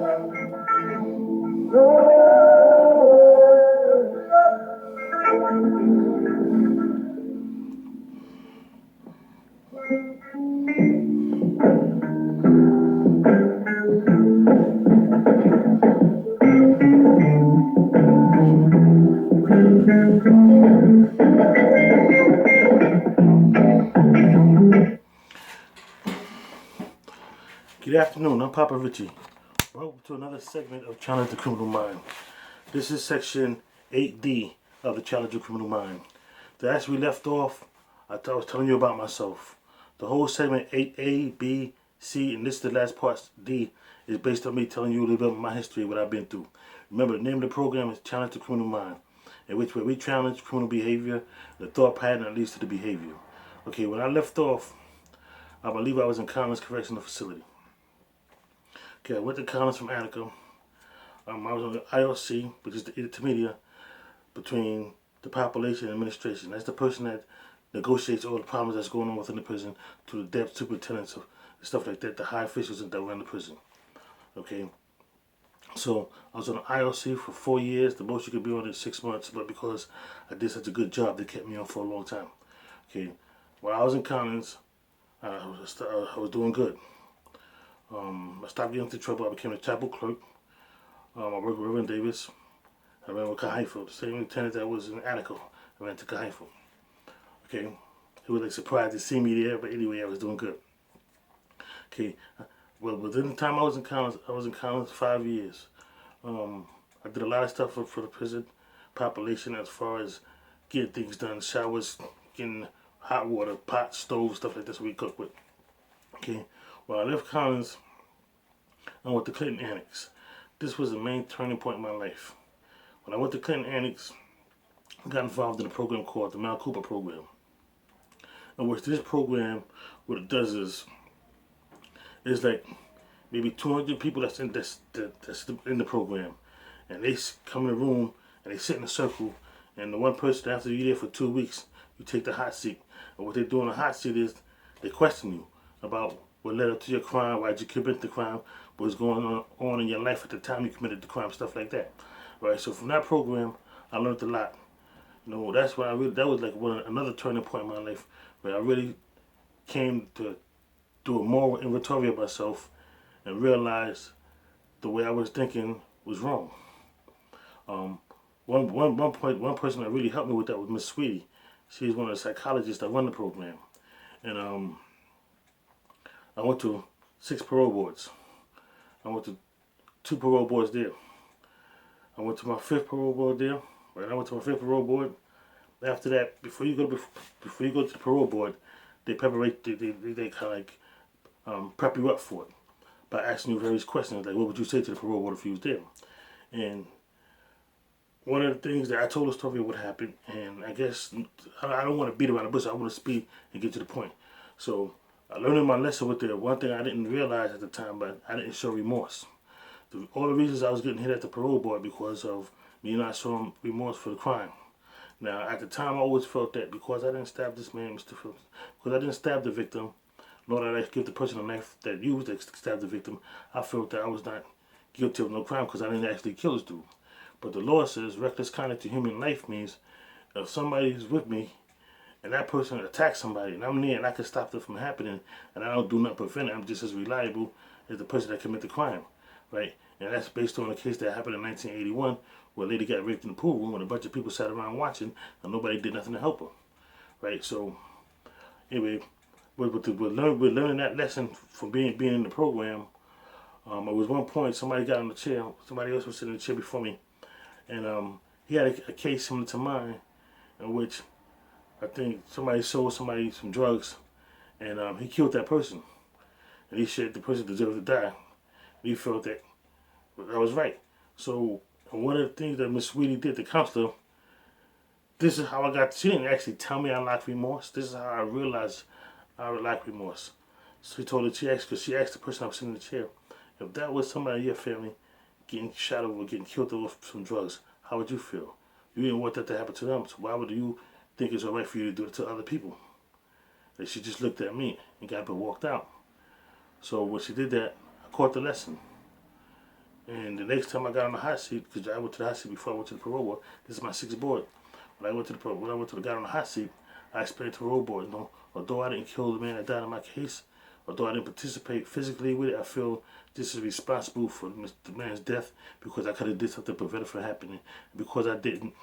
Good afternoon, I'm Papa Richie. Welcome to another segment of Challenge the Criminal Mind. This is section 8D of the Challenge the Criminal Mind. As we left off, I was telling you about myself. The whole segment 8A, B, C, and this is the last part, D, is based on me telling you a little bit about my history, what I've been through. Remember, the name of the program is Challenge the Criminal Mind, in which way we challenge criminal behavior, the thought pattern that leads to the behavior. Okay, when I left off, I believe I was in Collins Correctional Facility. Okay, I went to college from Attica. I was on the IOC, which is the intermediate between the population and administration. That's the person that negotiates all the problems that's going on within the prison to the deputy superintendents of stuff like that, the high officials that run the prison. Okay, so I was on the IOC for 4 years. The most you could be on is 6 months, but because I did such a good job, they kept me on for a long time. Okay, while I was in Collins, I was doing good. I stopped getting into trouble. I became a chapel clerk. I worked with Reverend Davis. I ran with Kahaifa, the same lieutenant that was in Attica. I ran to Kahaifa. Okay, he was like surprised to see me there, but anyway, I was doing good. Okay, well, within the time I was in Collins 5 years. I did a lot of stuff for the prison population as far as getting things done, showers, getting hot water, pots, stoves, stuff like this we cook with. Okay, well, I left Collins. I went to Clinton Annex. This was the main turning point in my life. When I went to Clinton Annex, I got involved in a program called the Mal Cooper Program. In which this program, what it does is like maybe 200 people that's in the program, and they come in the room and they sit in a circle, and the one person after you're there for 2 weeks, you take the hot seat. And what they do on the hot seat is they question you about what led up to your crime, why'd you commit the crime, what was going on in your life at the time you committed the crime, stuff like that. Right. So from that program, I learned a lot. That's when that was like another turning point in my life where I really came to do a moral inventory of myself and realize the way I was thinking was wrong. Um, one person that really helped me with that was Miss Sweetie. She's one of the psychologists that run the program, and I went to 6 parole boards. I went to 2 parole boards there. I went to my 5th parole board there. Right, I went to my 5th parole board. After that, before you go to the parole board, they preparate they kind of like prep you up for it by asking you various questions like, what would you say to the parole board if you was there? And one of the things that I told a story of what happened, and I guess I don't want to beat around the bush. I want to speed and get to the point. So I learned my lesson with the one thing I didn't realize at the time, but I didn't show remorse. All the reasons I was getting hit at the parole board because of me not showing remorse for the crime. Now, at the time, I always felt that because I didn't stab this man, Mr. Phillips, because I didn't stab the victim, nor did I give the person a knife that used to stab the victim, I felt that I was not guilty of no crime because I didn't actually kill this dude. But the law says reckless conduct to human life means if somebody's with me and that person attacks somebody and I'm there and I can stop it from happening and I don't do nothing to prevent it, I'm just as reliable as the person that committed the crime, right? And that's based on a case that happened in 1981 where a lady got raped in the pool room and a bunch of people sat around watching and nobody did nothing to help her, right? So anyway, we're learning that lesson from being in the program. It was one point somebody got on the chair, somebody else was sitting in the chair before me, and he had a case similar to mine in which I think somebody sold somebody some drugs and he killed that person. And he said the person deserved to die. He felt that was right. So one of the things that Miss Sweetie did, the counselor, this is how I got. She didn't actually tell me I lacked remorse. This is how I realized I lacked remorse. So she asked the person I was sitting in the chair, if that was somebody in your family getting shot over, getting killed over some drugs, how would you feel? You didn't want that to happen to them, so why would you think it's alright for you to do it to other people? And she just looked at me and got up and walked out. So when she did that, I caught the lesson. And the next time I got on the hot seat, because I went to the hot seat before I went to the parole board. This is my 6th board. When I went to the got on the hot seat, I explained to the parole board, although I didn't kill the man that died in my case, although I didn't participate physically with it, I feel this is responsible for the man's death because I could have did something to prevent it from happening. Because I didn't,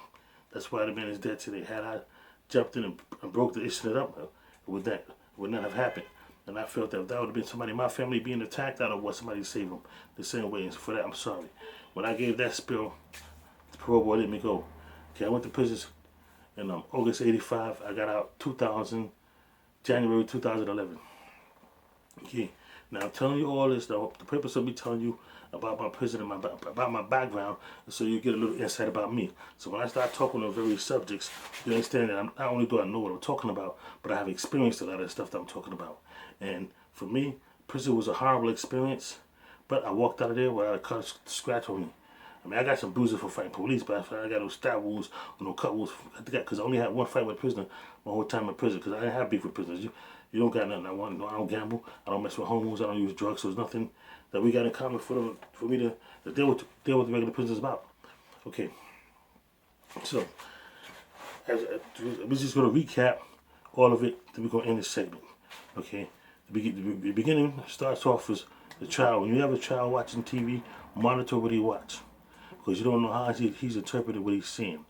that's why the man is dead today. Had I jumped in and broke the incident up, it would not have happened. And I felt that if that would have been somebody in my family being attacked, I'd have want somebody to save them the same way. And for that, I'm sorry. When I gave that spill, the parole board let me go. Okay, I went to prison in August '85. I got out January 2011. Okay, now I'm telling you all this. The purpose of me telling you about my prison and about my background, so you get a little insight about me. So when I start talking on various subjects, you understand that not only do I know what I'm talking about, but I have experienced a lot of the stuff that I'm talking about. And for me, prison was a horrible experience, but I walked out of there without a cut scratch on me. I mean, I got some bruises for fighting police, but I got no stab wounds or no cut wounds. Because I only had one fight with a prisoner my whole time in prison, because I didn't have beef with prisoners. You don't got nothing. I don't gamble. I don't mess with homos. I don't use drugs. So there's nothing that we got in common for me to deal with the regular prisoners about. Okay. So we're just going to recap all of it. Then we're going to end this segment. Okay. The beginning starts off as the child. When you have a child watching TV, monitor what he watch, because you don't know how he's interpreted what he's seeing.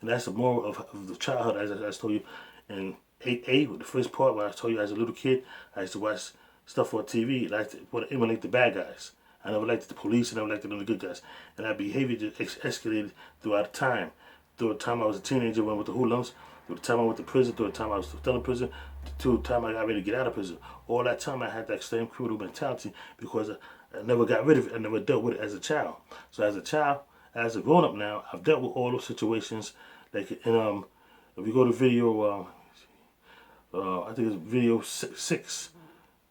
And that's the moral of the childhood, as I told you in 8A, the first part where I told you as a little kid, I used to watch stuff on TV. I used to emulate the bad guys. I never liked the police, I never liked the good guys. And that behavior just escalated throughout time. Through the time I was a teenager, went with the hoodlums, through the time I went to prison, through the time I was still in prison, to the time I got ready to get out of prison. All that time I had that same criminal mentality because I never got rid of it. I never dealt with it as a child. So as a child, as a grown-up now, I've dealt with all those situations. Like in, if you go to video, I think it's video 6.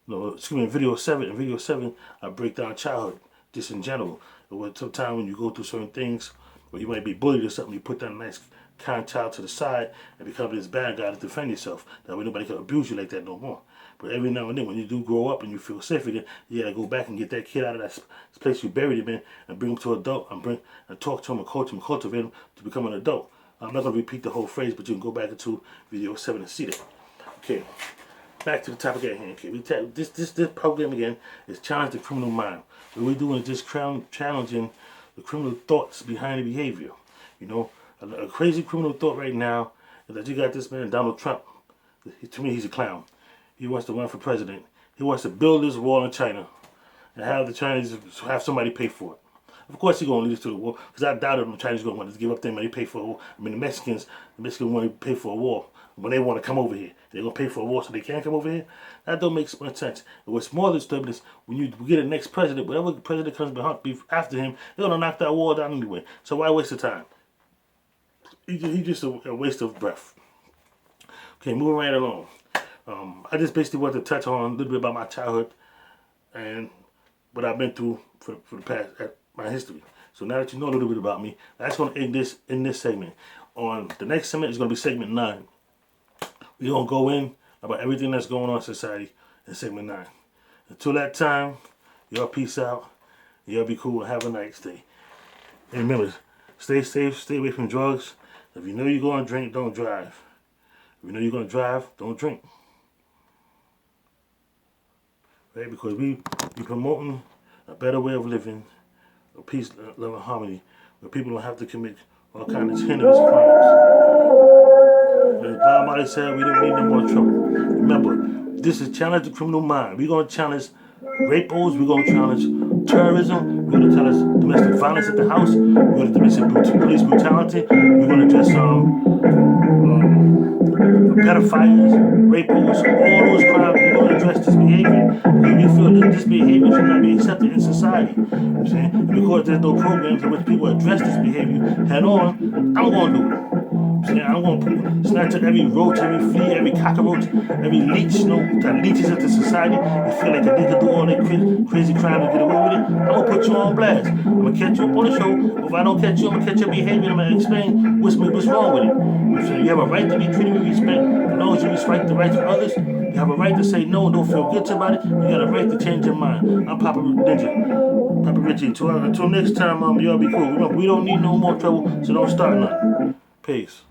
No, excuse me, video 7. In video 7, I break down childhood just in general. Sometimes when you go through certain things, or you might be bullied or something, you put that nice kind child to the side and become this bad guy to defend yourself. That way nobody can abuse you like that no more. But every now and then, when you do grow up and you feel safe again, you gotta go back and get that kid out of that place you buried him in and bring him to adult and talk to him and coach him, cultivate him to become an adult. I'm not gonna repeat the whole phrase, but you can go back into video 7 and see that. Okay, back to the topic at hand. Okay, this program again is Challenge the Criminal Mind. What we're doing is just challenging the criminal thoughts behind the behavior. You know, a crazy criminal thought right now is that you got this man, Donald Trump. To me, he's a clown. He wants to run for president. He wants to build this wall in China and have the Chinese have somebody pay for it. Of course, he's going to lead us to the war, because I doubt the Chinese are going to want to give up their money, pay for a war. I mean, the Mexicans want to pay for a war when they want to come over here. They're going to pay for a war so they can't come over here. That don't make much sense. And what's more disturbing is when you get the next president, whatever president comes after him, they're going to knock that wall down anyway. So why waste the time? He's just a waste of breath. Okay, moving right along. I just basically want to touch on a little bit about my childhood and what I've been through for the past, my history. So now that you know a little bit about me, that's going to end this segment. On the next segment is going to be segment 9. We're going to go in about everything that's going on in society in segment 9. Until that time, y'all peace out. Y'all be cool and have a nice day. And remember, stay safe, stay away from drugs. If you know you're going to drink, don't drive. If you know you're going to drive, don't drink. Right? Because we promoting a better way of living, a peace, love, and harmony, where people don't have to commit all kinds of heinous crimes. As Bob Marley said, we don't need no more trouble. Remember, this is Challenge the Criminal Mind. We're going to challenge rapos, we're going to challenge terrorism, we're going to challenge domestic violence at the house, we're going to challenge police brutality, we're going to address pedophiles, rapos, all those crimes. We're going to address this behavior because we feel that this behavior should not be accepted in society. You know what I'm saying? And because there's no programs in which people address this behavior head on, I'm going to do it. I'm going to snatch up every roach, every flea, every cockroach, every leech, that leeches into society. You feel like they can do all that crazy crime and get away with it. I'm going to put you on blast. I'm going to catch you up on the show. If I don't catch you, I'm going to catch your behavior and I'm going to explain what's wrong with it. You have a right to be treated with respect. As long as you respect the rights of others, you have a right to say no and don't feel guilty about it. You got a right to change your mind. I'm Papa Ninja. Papa Richie, until next time, y'all be cool. Remember, we don't need no more trouble, so don't start nothing. Peace.